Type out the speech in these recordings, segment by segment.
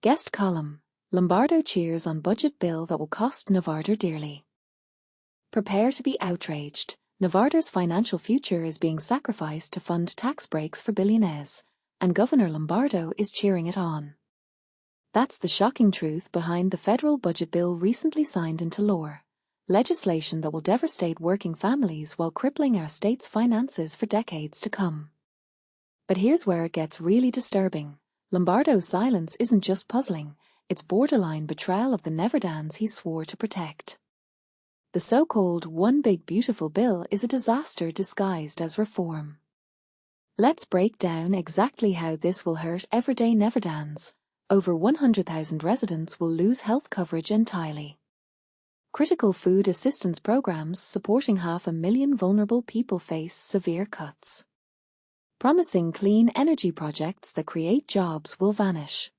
Guest column: Lombardo cheers on budget bill that will cost Nevada dearly. Prepare to be outraged. Nevada's financial future is being sacrificed to fund tax breaks for billionaires, and Governor Lombardo is cheering it on. That's the shocking truth behind the federal budget bill recently signed into law, legislation that will devastate working families while crippling our state's finances for decades to come. But here's where it gets really disturbing. Lombardo's silence isn't just puzzling, it's borderline betrayal of the Neverdans he swore to protect. The so-called One Big Beautiful Bill is a disaster disguised as reform. Let's break down exactly how this will hurt everyday Neverdans. Over 100,000 residents will lose health coverage entirely. Critical food assistance programs supporting 500,000 vulnerable people face severe cuts. Promising clean energy projects that create jobs will vanish.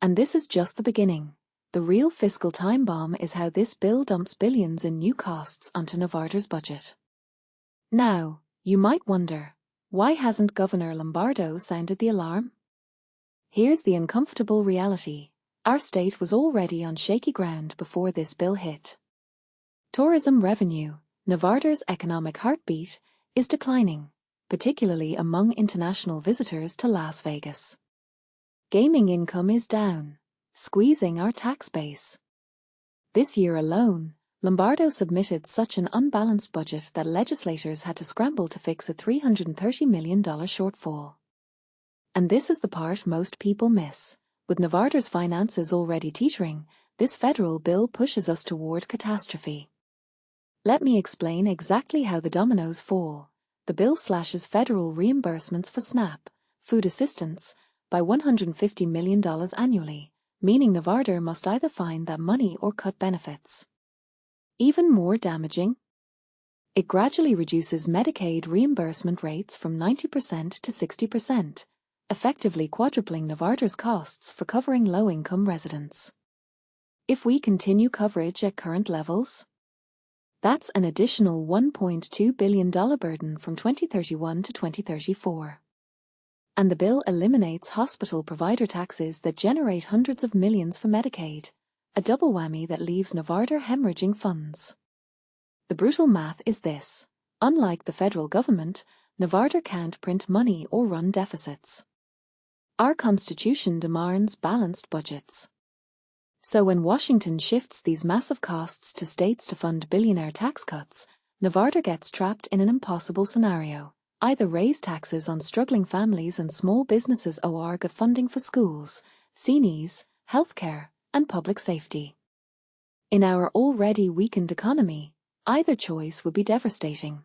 And this is just the beginning. The real fiscal time bomb is how this bill dumps billions in new costs onto Nevada's budget. Now, you might wonder, why hasn't Governor Lombardo sounded the alarm? Here's the uncomfortable reality. Our state was already on shaky ground before this bill hit. Tourism revenue, Nevada's economic heartbeat, is declining, particularly among international visitors to Las Vegas. Gaming income is down, squeezing our tax base. This year alone, Lombardo submitted such an unbalanced budget that legislators had to scramble to fix a $330 million shortfall. And this is the part most people miss. With Nevada's finances already teetering, this federal bill pushes us toward catastrophe. Let me explain exactly how the dominoes fall. The bill slashes federal reimbursements for SNAP, food assistance, by $150 million annually, meaning Nevada must either find that money or cut benefits. Even more damaging, it gradually reduces Medicaid reimbursement rates from 90% to 60%, effectively quadrupling Nevada's costs for covering low-income residents. If we continue coverage at current levels, that's an additional $1.2 billion burden from 2031 to 2034. And the bill eliminates hospital provider taxes that generate hundreds of millions for Medicaid, a double whammy that leaves Nevada hemorrhaging funds. The brutal math is this: unlike the federal government, Nevada can't print money or run deficits. Our Constitution demands balanced budgets. So when Washington shifts these massive costs to states to fund billionaire tax cuts, Nevada gets trapped in an impossible scenario. Either raise taxes on struggling families and small businesses or get funding for schools, seniors, healthcare, and public safety. In our already weakened economy, either choice would be devastating.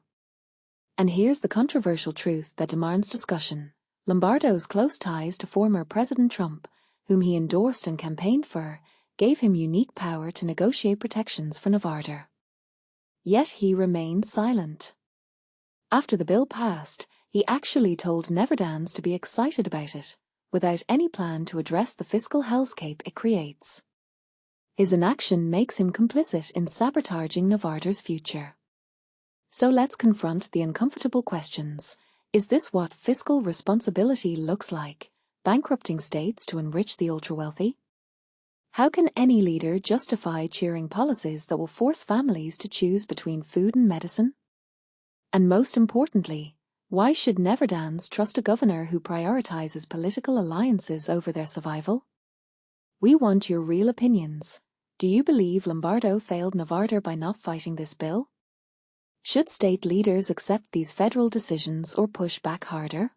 And here's the controversial truth that demands discussion. Lombardo's close ties to former President Trump, whom he endorsed and campaigned for, gave him unique power to negotiate protections for Nevada. Yet he remained silent. After the bill passed, he actually told Neverdans to be excited about it, without any plan to address the fiscal hellscape it creates. His inaction makes him complicit in sabotaging Nevada's future. So let's confront the uncomfortable questions. Is this what fiscal responsibility looks like, bankrupting states to enrich the ultra-wealthy? How can any leader justify cheering policies that will force families to choose between food and medicine? And most importantly, why should Neverdans trust a governor who prioritizes political alliances over their survival? We want your real opinions. Do you believe Lombardo failed Nevada by not fighting this bill? Should state leaders accept these federal decisions or push back harder?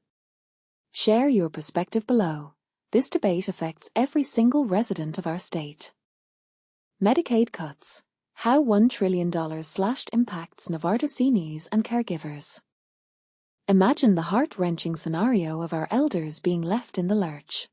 Share your perspective below. This debate affects every single resident of our state. Medicaid cuts. How $1 trillion slashed impacts Nevada seniors and caregivers. Imagine the heart-wrenching scenario of our elders being left in the lurch.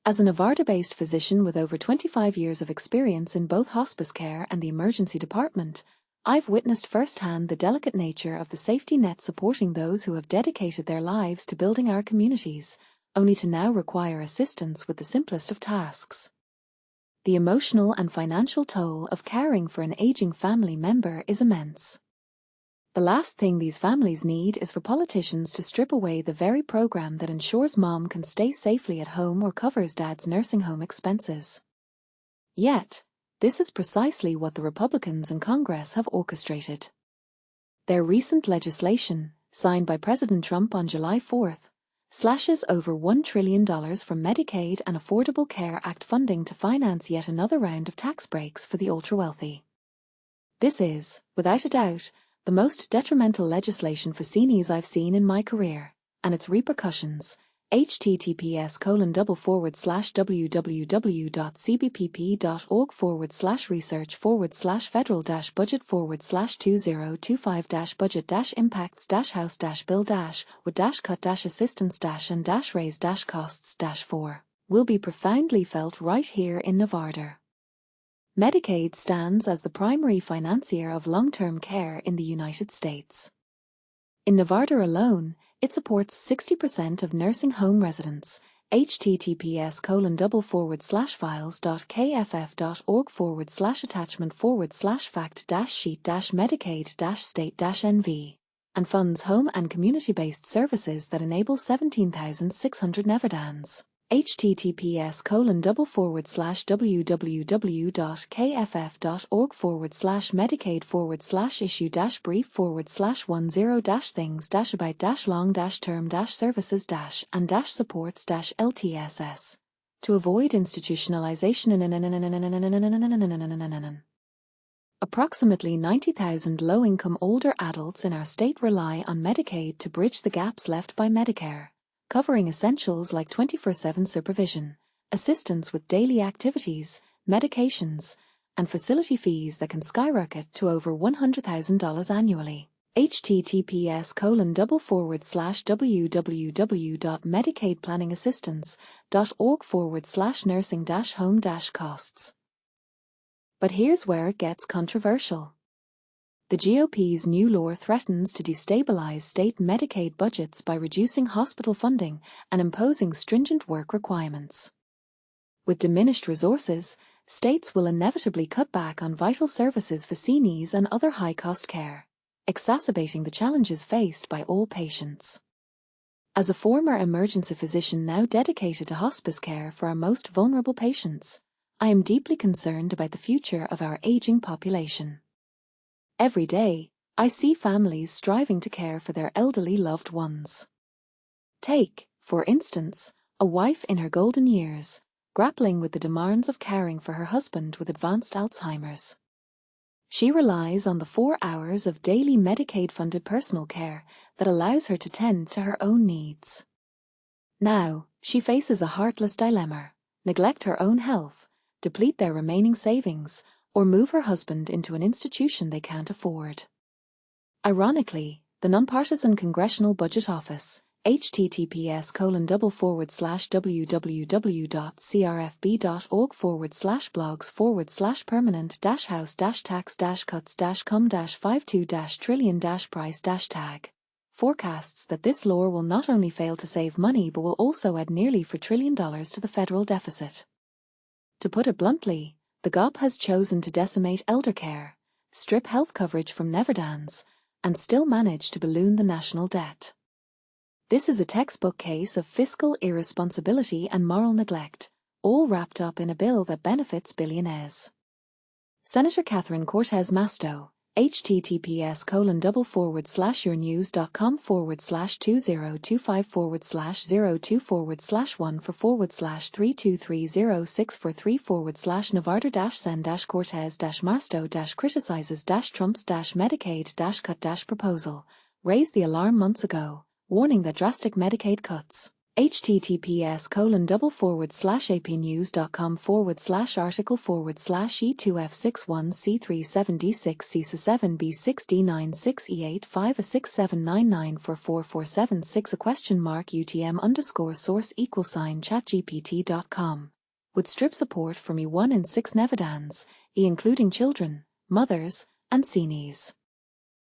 As a Nevada-based physician with over 25 years of experience in both hospice care and the emergency department, I've witnessed firsthand the delicate nature of the safety net supporting those who have dedicated their lives to building our communities, only to now require assistance with the simplest of tasks. The emotional and financial toll of caring for an aging family member is immense. The last thing these families need is for politicians to strip away the very program that ensures mom can stay safely at home or covers dad's nursing home expenses. Yet, this is precisely what the Republicans in Congress have orchestrated. Their recent legislation, signed by President Trump on July 4th, slashes over $1 trillion from Medicaid and Affordable Care Act funding to finance yet another round of tax breaks for the ultra-wealthy. This is, without a doubt, the most detrimental legislation for seniors I've seen in my career, and its repercussions, https://www.cbpp.org/research/federal-budget/2025-budget-impacts-house-bill-would-cut-assistance-and-raise-costs-4, will be profoundly felt right here in Nevada. Medicaid stands as the primary financier of long-term care in the United States. In Nevada alone, it supports 60% of nursing home residents. https://files.kff.org/attachment/fact-sheet-medicaid-state-NV, and funds home and community-based services that enable 17,600 Nevadans. https://www.kff.org/medicaid-brief/10-things-about-long-term-services- to avoid institutionalization. Approximately 90,000 low-income older adults in our state rely on Medicaid to bridge the gaps left by Medicare, covering essentials like 24/7 supervision, assistance with daily activities, medications, and facility fees that can skyrocket to over $100,000 annually. https://www.medicaidplanningassistance.org/nursing-home-costs. But here's where it gets controversial. The GOP's new law threatens to destabilize state Medicaid budgets by reducing hospital funding and imposing stringent work requirements. With diminished resources, states will inevitably cut back on vital services for seniors and other high-cost care, exacerbating the challenges faced by all patients. As a former emergency physician now dedicated to hospice care for our most vulnerable patients, I am deeply concerned about the future of our aging population. Every day, I see families striving to care for their elderly loved ones. Take, for instance, a wife in her golden years, grappling with the demands of caring for her husband with advanced Alzheimer's. She relies on the 4 hours of daily Medicaid-funded personal care that allows her to tend to her own needs. Now, she faces a heartless dilemma: neglect her own health, deplete their remaining savings, or move her husband into an institution they can't afford. Ironically, the nonpartisan Congressional Budget Office, https://www.crfb.org/blogs/permanent-house-tax-com-52-trillion-price-tag, forecasts that this law will not only fail to save money but will also add nearly $4 trillion to the federal deficit. To put it bluntly, the GOP has chosen to decimate elder care, strip health coverage from Nevadans, and still manage to balloon the national debt. This is a textbook case of fiscal irresponsibility and moral neglect, all wrapped up in a bill that benefits billionaires. Senator Catherine Cortez Masto, https://0news.com/020254/024/144/3230643/Nevada-Sen-Cortez-Masto-criticizes Trump's-Medicaid-cut-proposal, raised the alarm months ago, warning that drastic Medicaid cuts. https://apnews.com/APnews.com/E2F617B6D96E85A67996E85A679944476/ChatGPT.com. Would strip support from E1 in 6 Nevadans, including children, mothers, and seniors.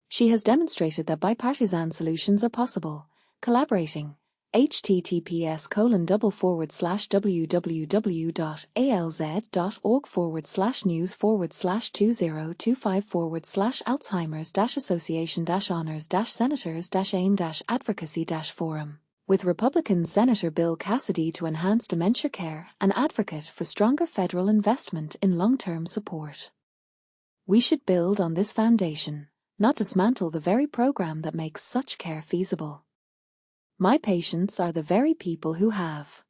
She has demonstrated that bipartisan solutions are possible, collaborating, https://www.alz.org/news/honors-senators-aim-advocacy-forum. With Republican Senator Bill Cassidy to enhance dementia care, an advocate for stronger federal investment in long-term support. We should build on this foundation, not dismantle the very program that makes such care feasible. My patients are the very people who have